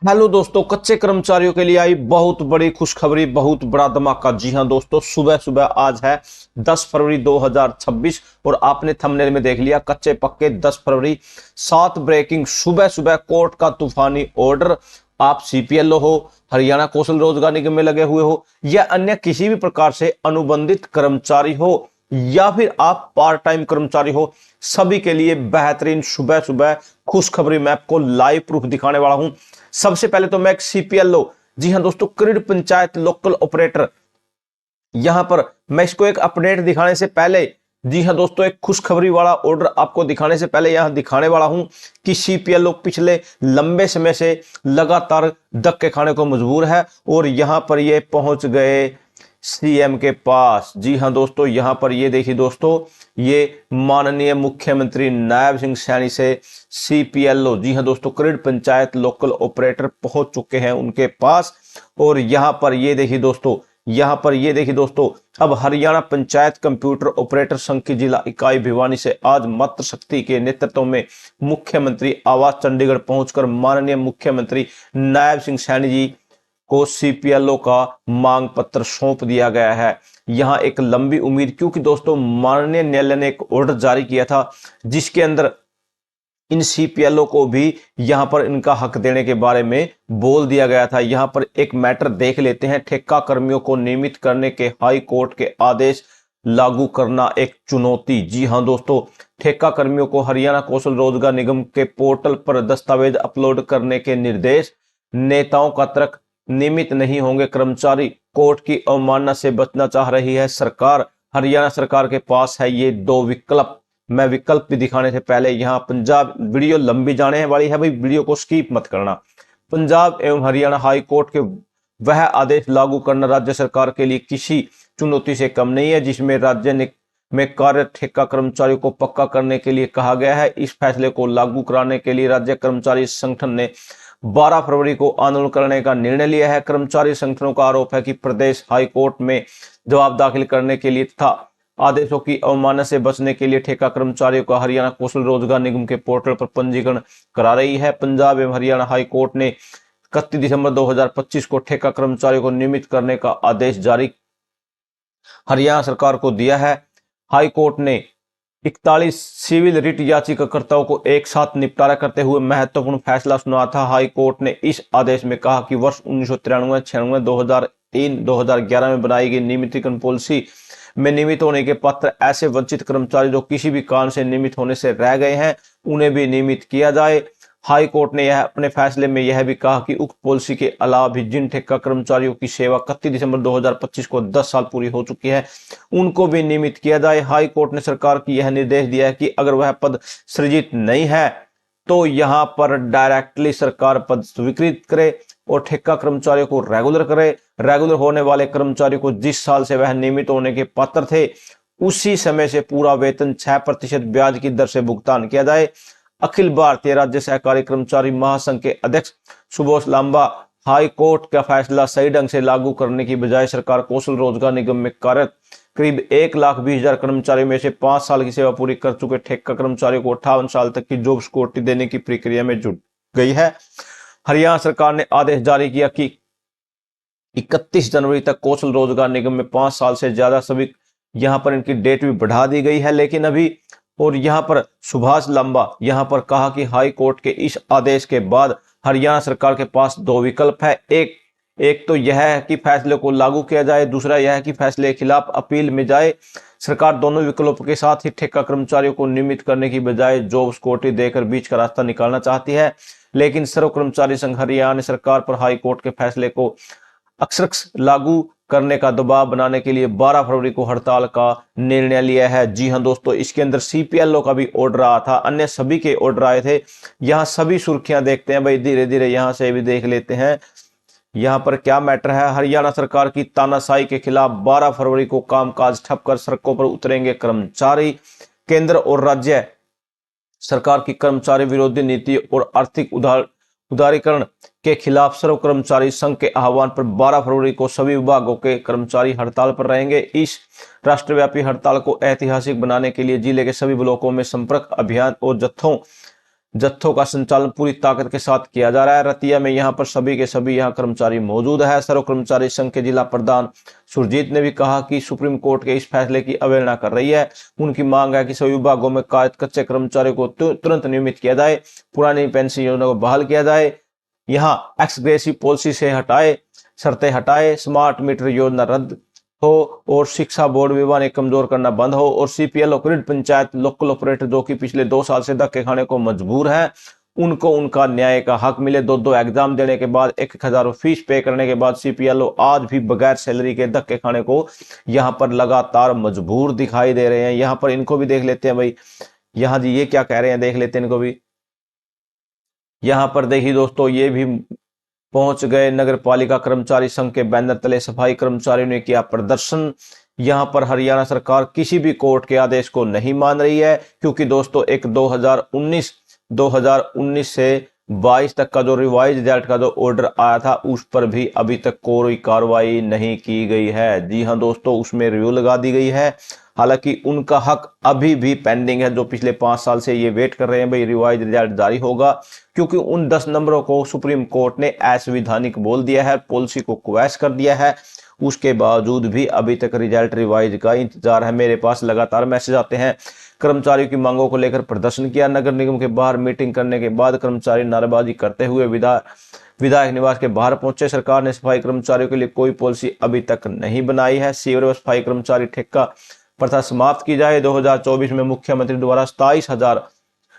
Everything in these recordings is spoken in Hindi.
हेलो दोस्तों, कच्चे कर्मचारियों के लिए आई बहुत बड़ी खुशखबरी, बहुत बड़ा धमाका। जी हां दोस्तों, सुबह सुबह आज है 10 फरवरी 2026 और आपने थंबनेल में देख लिया कच्चे पक्के 10 फरवरी। 7 ब्रेकिंग सुबह सुबह कोर्ट का तूफानी ऑर्डर। आप सीपीएलओ हो, हरियाणा कौशल रोजगार निगम में लगे हुए हो या अन्य किसी भी प्रकार से अनुबंधित कर्मचारी हो या फिर आप पार्ट टाइम कर्मचारी हो, सभी के लिए बेहतरीन सुबह सुबह खुशखबरी मैं आपको लाइव प्रूफ दिखाने वाला हूं। सबसे पहले तो मैं एक सीपीएलओ, जी हां दोस्तों, क्रीड पंचायत लोकल ऑपरेटर, यहां पर मैं इसको एक अपडेट दिखाने से पहले, जी हां दोस्तों, एक खुशखबरी वाला ऑर्डर आपको दिखाने से पहले यहां दिखाने वाला हूं कि सीपीएलओ पिछले लंबे समय से लगातार धक्के खाने को मजबूर है और यहां पर ये पहुंच गए सीएम के पास। जी हां दोस्तों, यहां पर ये देखिए दोस्तों, ये माननीय मुख्यमंत्री नायब सिंह सैनी से सीपीएलओ, जी हां दोस्तों, क्रीड पंचायत लोकल ऑपरेटर पहुंच चुके हैं उनके पास। और यहां पर ये देखिए दोस्तों, यहां पर ये देखिए दोस्तों, अब हरियाणा पंचायत कंप्यूटर ऑपरेटर संघ की जिला इकाई भिवानी से आज मातृ शक्ति के नेतृत्व में मुख्यमंत्री आवास चंडीगढ़ पहुंचकर माननीय मुख्यमंत्री नायब सिंह सैनी जी को सीपीएलओ का मांग पत्र सौंप दिया गया है। यहां एक लंबी उम्मीद, क्योंकि दोस्तों माननीय न्यायालय ने एक ऑर्डर जारी किया था जिसके अंदर इन सीपीएलओ को भी यहां पर इनका हक देने के बारे में बोल दिया गया था। यहां पर एक मैटर देख लेते हैं। ठेका कर्मियों को नियमित करने के हाई कोर्ट के आदेश लागू करना एक चुनौती। जी हां दोस्तों, ठेका कर्मियों को हरियाणा कौशल रोजगार निगम के पोर्टल पर दस्तावेज अपलोड करने के निर्देश। नेताओं का तर्क, नियमित नहीं होंगे कर्मचारी, कोर्ट की अवमानना से बचना चाह रही है सरकार। हरियाणा सरकार के पास है ये दो विकल्प। मैं विकल्प भी दिखाने से पहले यहां पंजाब, वीडियो लंबी जाने वाली है भाई, वीडियो को स्किप मत करना। पंजाब एवं हरियाणा हाई कोर्ट के वह आदेश लागू करना राज्य सरकार के लिए किसी चुनौती से कम नहीं है जिसमें राज्य में कार्य ठेका कर्मचारियों को पक्का करने के लिए कहा गया है। इस फैसले को लागू कराने के लिए राज्य कर्मचारी संगठन ने 12 फरवरी को आंदोलन करने का निर्णय लिया है। कर्मचारी संगठनों का आरोप है कि प्रदेश हाई कोर्ट में जवाब दाखिल करने के लिए तथा आदेशों की अवमानना से बचने के लिए ठेका कर्मचारियों का हरियाणा कौशल रोजगार निगम के पोर्टल पर पंजीकरण करा रही है। पंजाब एवं हरियाणा हाई कोर्ट ने 31 दिसंबर 2025 को ठेका कर्मचारियों को नियमित करने का आदेश जारी हरियाणा सरकार को दिया है। हाई कोर्ट ने 41 सिविल रिट याचिकाकर्ताओं को एक साथ निपटारा करते हुए महत्वपूर्ण फैसला सुनाया था। हाई कोर्ट ने इस आदेश में कहा कि वर्ष 1993, 96, 2003, 2011 में बनाई गई नियमितीकरण पॉलिसी में नियमित होने के पात्र ऐसे वंचित कर्मचारी जो किसी भी कारण से नियमित होने से रह गए हैं, उन्हें भी नियमित किया जाए। हाई कोर्ट ने यह अपने फैसले में यह भी कहा कि उक्त पॉलिसी के अलावा भी जिन ठेका कर्मचारियों की सेवा 31 दिसंबर 2025 को 10 साल पूरी हो चुकी है, उनको भी नियमित किया जाए। हाई कोर्ट ने सरकार की यह निर्देश दिया है कि अगर वह पद सृजित नहीं है तो यहां पर डायरेक्टली सरकार पद स्वीकृत करे और ठेका कर्मचारियों को रेगुलर करे। रेगुलर होने वाले कर्मचारियों को जिस साल से वह नियमित होने के पात्र थे उसी समय से पूरा वेतन 6% ब्याज की दर से भुगतान किया जाए। अखिल भारतीय राज्य सहकारी कर्मचारी महासंघ के अध्यक्ष सुभाष लांबा, हाई कोर्ट का फैसला सही ढंग से लागू करने की बजाय सरकार कौशल रोजगार निगम में कार्यरत करीब 1,20,000 कर्मचारियों में से 5 साल की सेवा पूरी कर चुके ठेका कर्मचारियों को 58 साल तक की जॉब सिक्योरिटी देने की प्रक्रिया में जुट गई है। हरियाणा सरकार ने आदेश जारी किया कि 31 जनवरी तक कौशल रोजगार निगम में 5 साल से ज्यादा सभी, यहां पर इनकी डेट भी बढ़ा दी गई है लेकिन अभी। और यहां पर सुभाष लांबा यहां पर कहा कि हाई कोर्ट के इस आदेश के बाद हरियाणा सरकार के पास दो विकल्प है। एक तो यह है कि फैसले को लागू किया जाए, दूसरा यह है कि फैसले के खिलाफ अपील में जाए। सरकार दोनों विकल्पों के साथ ही ठेका कर्मचारियों को नियमित करने की बजाय जॉब सिक्योरिटी देकर बीच का रास्ता निकालना चाहती है, लेकिन सर्व कर्मचारी संघ हरियाणा ने सरकार पर हाई कोर्ट के फैसले को अक्षरशः लागू करने का दबाव बनाने के लिए 12 फरवरी को हड़ताल का निर्णय लिया है। जी हां दोस्तों, इसके अंदर सीपीएलओ का भी ऑर्डर आया था, अन्य सभी के ऑर्डर आए थे। यहां सभी सुर्खियां देखते हैं भाई, धीरे धीरे यहां से भी देख लेते हैं यहां पर क्या मैटर है। हरियाणा सरकार की तानाशाही के खिलाफ 12 फरवरी को कामकाज ठप कर सड़कों पर उतरेंगे कर्मचारी। केंद्र और राज्य सरकार की कर्मचारी विरोधी नीति और आर्थिक उदारीकरण के खिलाफ सर्व कर्मचारी संघ के आह्वान पर 12 फरवरी को सभी विभागों के कर्मचारी हड़ताल पर रहेंगे। इस राष्ट्रव्यापी हड़ताल को ऐतिहासिक बनाने के लिए जिले के सभी ब्लॉकों में संपर्क अभियान और जत्थों जत्थों का संचालन पूरी ताकत के साथ किया जा रहा है। रतिया में यहाँ पर सभी के सभी यहाँ कर्मचारी मौजूद है। सर्व कर्मचारी संघ के जिला प्रधान सुरजीत ने भी कहा कि सुप्रीम कोर्ट के इस फैसले की अवहेलना कर रही है। उनकी मांग है कि सभी विभागों में कार्यरत कच्चे कर्मचारियों को तुरंत नियमित किया जाए, पुरानी पेंशन योजना को बहाल किया जाए, यहाँ एक्सग्रेसिव पॉलिसी से हटाए, शर्तें हटाए, स्मार्ट मीटर योजना रद्द हो और शिक्षा बोर्ड विभाग कमजोर करना बंद हो और सीपीएल और ग्रिड पंचायत लोकल ऑपरेटर जो कि पिछले 2 साल से धक्के खाने को मजबूर है, उनको उनका न्याय का हक मिले। 2 एग्जाम देने के बाद 1,000 फीस पे करने के बाद सीपीएल आज भी बगैर सैलरी के धक्के खाने को यहाँ पर लगातार मजबूर दिखाई दे रहे हैं। यहाँ पर इनको भी देख लेते हैं भाई, यहाँ जी ये क्या कह रहे हैं, देख लेते हैं इनको भी। यहाँ पर देखिए दोस्तों, ये भी पहुंच गए नगर पालिका कर्मचारी संघ के बैनर तले, सफाई कर्मचारियों ने किया प्रदर्शन। यहां पर हरियाणा सरकार किसी भी कोर्ट के आदेश को नहीं मान रही है, क्योंकि दोस्तों एक 2019 से 22 तक का जो रिवाइज रिजल्ट का जो ऑर्डर आया था उस पर भी अभी तक कोई कार्रवाई नहीं की गई है। जी हां दोस्तों, उसमें रिव्यू लगा दी गई है। हालांकि उनका हक अभी भी पेंडिंग है, जो पिछले 5 साल से ये वेट कर रहे हैं भाई रिवाइज रिजल्ट जारी होगा, क्योंकि उन 10 नंबरों को सुप्रीम कोर्ट ने असंवैधानिक बोल दिया है, पॉलिसी को क्वैश कर दिया है। उसके बावजूद भी अभी तक रिजल्ट रिवाइज का इंतजार है। मेरे पास लगातार मैसेज आते हैं। कर्मचारियों की मांगों को लेकर प्रदर्शन किया, नगर निगम के बाहर मीटिंग करने के बाद कर्मचारी नारेबाजी करते हुए विधायक निवास के बाहर पहुंचे। सरकार ने सफाई कर्मचारियों के लिए कोई पॉलिसी अभी तक नहीं बनाई है। सीवर व सफाई कर्मचारी ठेका प्रथा समाप्त की जाए। 2024 में मुख्यमंत्री द्वारा 27,000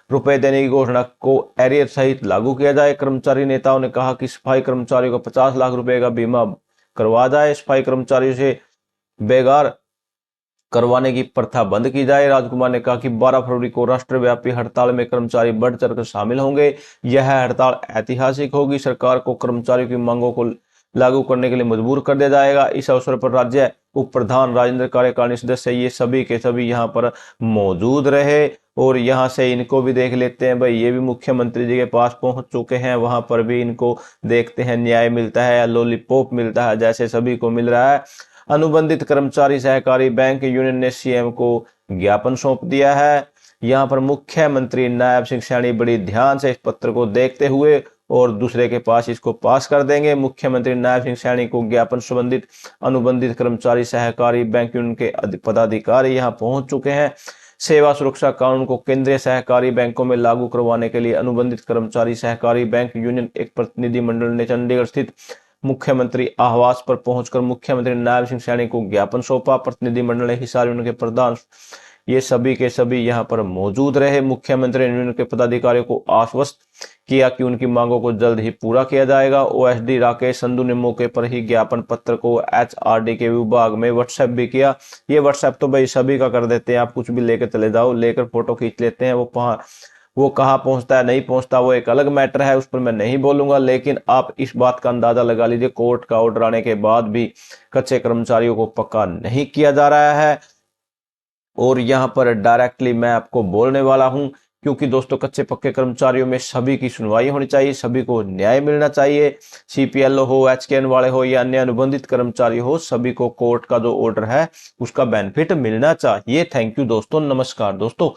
रुपए देने की घोषणा को एरियर सहित लागू किया जाए। कर्मचारी नेताओं ने कहा कि सफाई कर्मचारियों को 50 लाख रुपए का बीमा करवा जाए। सफाई कर्मचारियों से बेगार करवाने की प्रथा बंद की जाए। राजकुमार ने कहा कि 12 फरवरी को राष्ट्रव्यापी हड़ताल में कर्मचारी बढ़ चढ़कर शामिल होंगे। यह हड़ताल ऐतिहासिक होगी। सरकार को कर्मचारियों की मांगों को लागू करने के लिए मजबूर कर दिया जाएगा। इस अवसर पर राज्य उप प्रधान, राजेंद्र कार्यकारिणी सदस्य, ये सभी के सभी यहाँ पर मौजूद रहे। और यहाँ से इनको भी देख लेते हैं भाई, ये भी मुख्यमंत्री जी के पास पहुंच चुके हैं। वहां पर भी इनको देखते हैं न्याय मिलता है या लॉलीपॉप मिलता है, जैसे सभी को मिल रहा है। अनुबंधित कर्मचारी सहकारी बैंक यूनियन ने सीएम को ज्ञापन सौंप दिया है। यहाँ पर मुख्यमंत्री नायब सिंह सैनी बड़ी ध्यान से इस पत्र को देखते हुए और दूसरे के पास इसको पास कर देंगे। मुख्यमंत्री नायब सिंह सैनी को ज्ञापन संबंधित अनुबंधित कर्मचारी सहकारी बैंक यूनियन के पदाधिकारी यहाँ पहुंच चुके हैं। सेवा सुरक्षा कानून को केंद्रीय सहकारी बैंकों में लागू करवाने के लिए अनुबंधित कर्मचारी सहकारी बैंक यूनियन एक प्रतिनिधि मंडल ने चंडीगढ़ स्थित मुख्यमंत्री आवास पर पहुंचकर मुख्यमंत्री नायब सिंह सैनी को ज्ञापन सौंपा। प्रतिनिधि मंडल ने हिसार यूनियन के प्रधान ये सभी के सभी यहाँ पर मौजूद रहे। मुख्यमंत्री यूनियन के पदाधिकारियों को आश्वस्त किया कि उनकी मांगों को जल्द ही पूरा किया जाएगा। ओएसडी राकेश संधू ने मौके पर ही ज्ञापन पत्र को एचआरडी के विभाग में व्हाट्सएप भी किया। ये व्हाट्सएप तो भाई सभी का कर देते हैं, आप कुछ भी लेकर चले जाओ, लेकर फोटो खींच लेते हैं। वो कहाँ पहुंचता है नहीं पहुंचता वो एक अलग मैटर है, उस पर मैं नहीं बोलूंगा। लेकिन आप इस बात का अंदाजा लगा लीजिए, कोर्ट का ऑर्डर आने के बाद भी कच्चे कर्मचारियों को पक्का नहीं किया जा रहा है। और यहाँ पर डायरेक्टली मैं आपको बोलने वाला हूं, क्योंकि दोस्तों कच्चे पक्के कर्मचारियों में सभी की सुनवाई होनी चाहिए, सभी को न्याय मिलना चाहिए। सीपीएलओ हो, एचकेएन वाले हो या अन्य अनुबंधित कर्मचारी हो, सभी को कोर्ट का जो ऑर्डर है उसका बेनिफिट मिलना चाहिए। थैंक यू दोस्तों, नमस्कार दोस्तों।